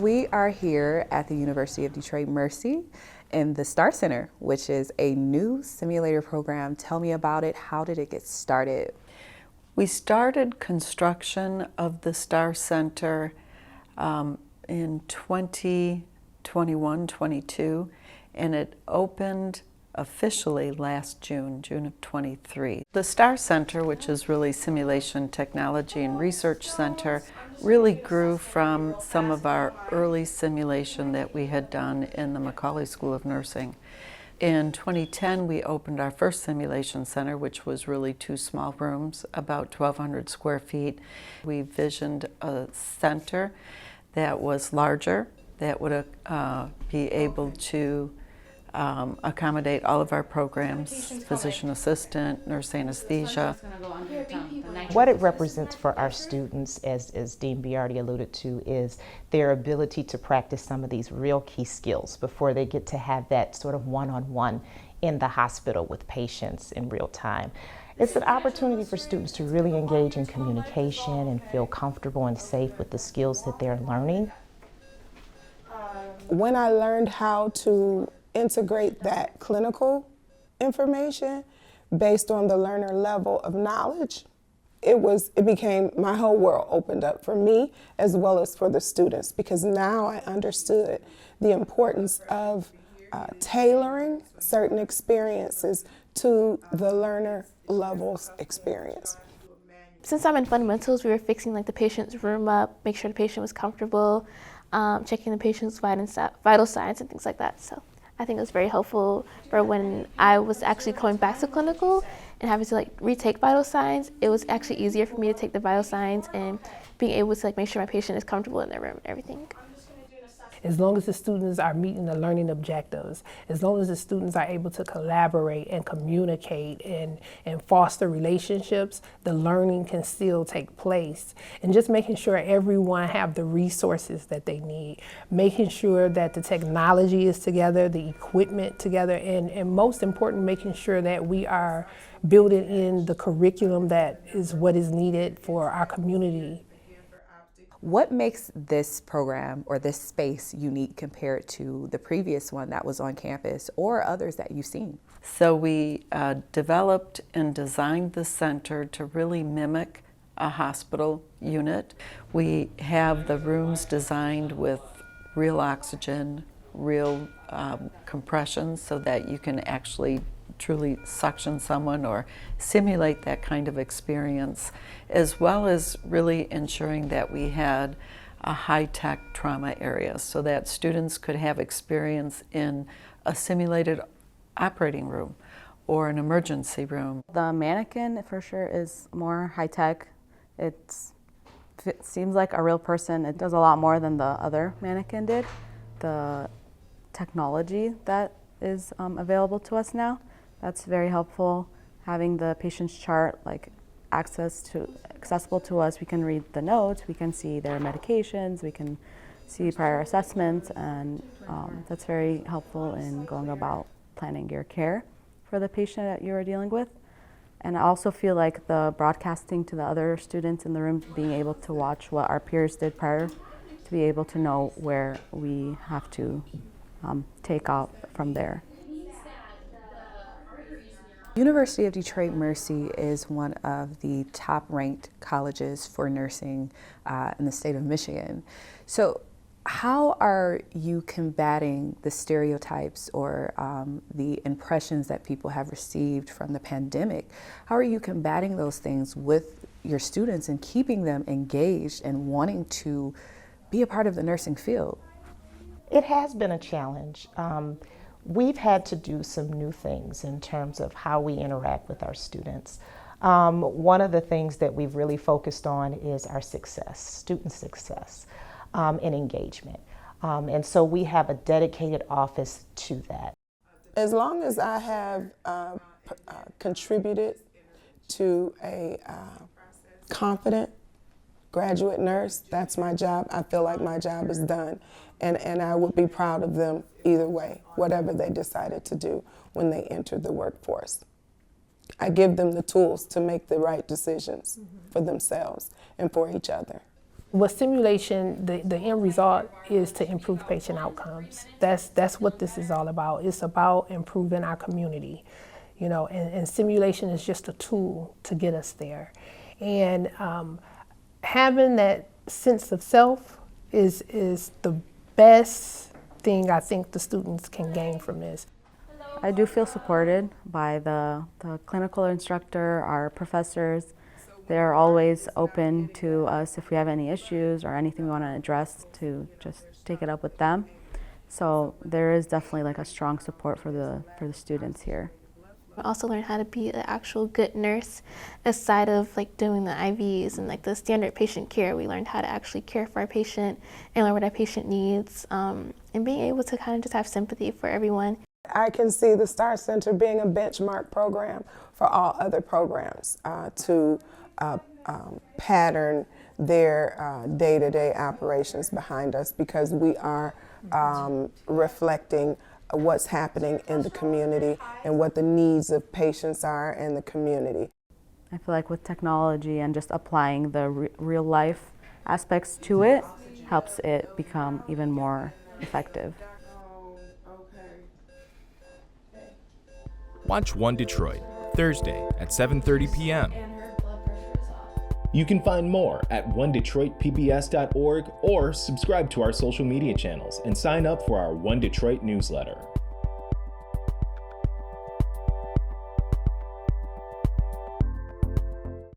We are here at the University of Detroit Mercy in the STAR Center, which is a new simulator program. Tell me about it. How did it get started? We started construction of the STAR Center in 2021-22, and it opened officially last June of 23. The STAR Center, which is really Simulation Technology and Research Center, really grew from some of our early simulation that we had done in the Macaulay School of Nursing. In 2010, we opened our first simulation center, which was really 2 small rooms, about 1,200 square feet. We visioned a center that was larger, that would be able to accommodate all of our programs, physician assistant, nurse anesthesia. What it represents for our students, as Dean Biardi alluded to, is their ability to practice some of these real key skills before they get to have that sort of one-on-one in the hospital with patients in real time. It's an opportunity for students to really engage in communication and feel comfortable and safe with the skills that they're learning. When I learned how to integrate that clinical information based on the learner level of knowledge, it became, my whole world opened up for me as well as for the students, because now I understood the importance of tailoring certain experiences to the learner level's experience. Since I'm in fundamentals, we were fixing the patient's room up, make sure the patient was comfortable, checking the patient's vital signs and things like that. So I think it was very helpful for when I was actually going back to clinical and having to retake vital signs. It was actually easier for me to take the vital signs and being able to make sure my patient is comfortable in their room and everything. As long as the students are meeting the learning objectives, as long as the students are able to collaborate and communicate and foster relationships, the learning can still take place. And just making sure everyone have the resources that they need, making sure that the technology is together, the equipment together, and most important, making sure that we are building in the curriculum that is what is needed for our community. What makes this program or this space unique compared to the previous one that was on campus or others that you've seen? So we developed and designed the center to really mimic a hospital unit. We have the rooms designed with real oxygen, real compression, so that you can actually truly suction someone or simulate that kind of experience, as well as really ensuring that we had a high-tech trauma area so that students could have experience in a simulated operating room or an emergency room. The mannequin for sure is more high-tech. It seems like a real person. It does a lot more than the other mannequin did. The technology that is available to us now, that's very helpful. Having the patient's chart accessible to us, we can read the notes, we can see their medications, we can see prior assessments, and that's very helpful in going about planning your care for the patient that you are dealing with. And I also feel like the broadcasting to the other students in the room, being able to watch what our peers did prior, to be able to know where we have to take off from there. University of Detroit Mercy is one of the top-ranked colleges for nursing in the state of Michigan. So how are you combating the stereotypes or the impressions that people have received from the pandemic? How are you combating those things with your students and keeping them engaged and wanting to be a part of the nursing field? It has been a challenge. We've had to do some new things in terms of how we interact with our students. One of the things that we've really focused on is our success, student success, and engagement. And so we have a dedicated office to that. As long as I have contributed to a confident graduate nurse, that's my job. I feel like my job is done. And I would be proud of them either way, whatever they decided to do when they entered the workforce. I give them the tools to make the right decisions for themselves and for each other. With simulation, the end result is to improve patient outcomes. That's what this is all about. It's about improving our community, you know, and simulation is just a tool to get us there. And having that sense of self is the best thing I think the students can gain from this. I do feel supported by the clinical instructor, our professors. They're always open to us if we have any issues or anything we want to address, to just take it up with them. So there is definitely like a strong support for the students here. I also learned how to be an actual good nurse aside of like doing the IVs and like the standard patient care. We learned how to actually care for our patient and learn what our patient needs, and being able to kind of just have sympathy for everyone. I can see the STAR Center being a benchmark program for all other programs to pattern their day-to-day operations behind us, because we are reflecting what's happening in the community and what the needs of patients are in the community. I feel like with technology and just applying the real life aspects to it helps it become even more effective. Watch One Detroit, Thursday at 7:30 p.m. You can find more at onedetroitpbs.org or subscribe to our social media channels and sign up for our One Detroit newsletter.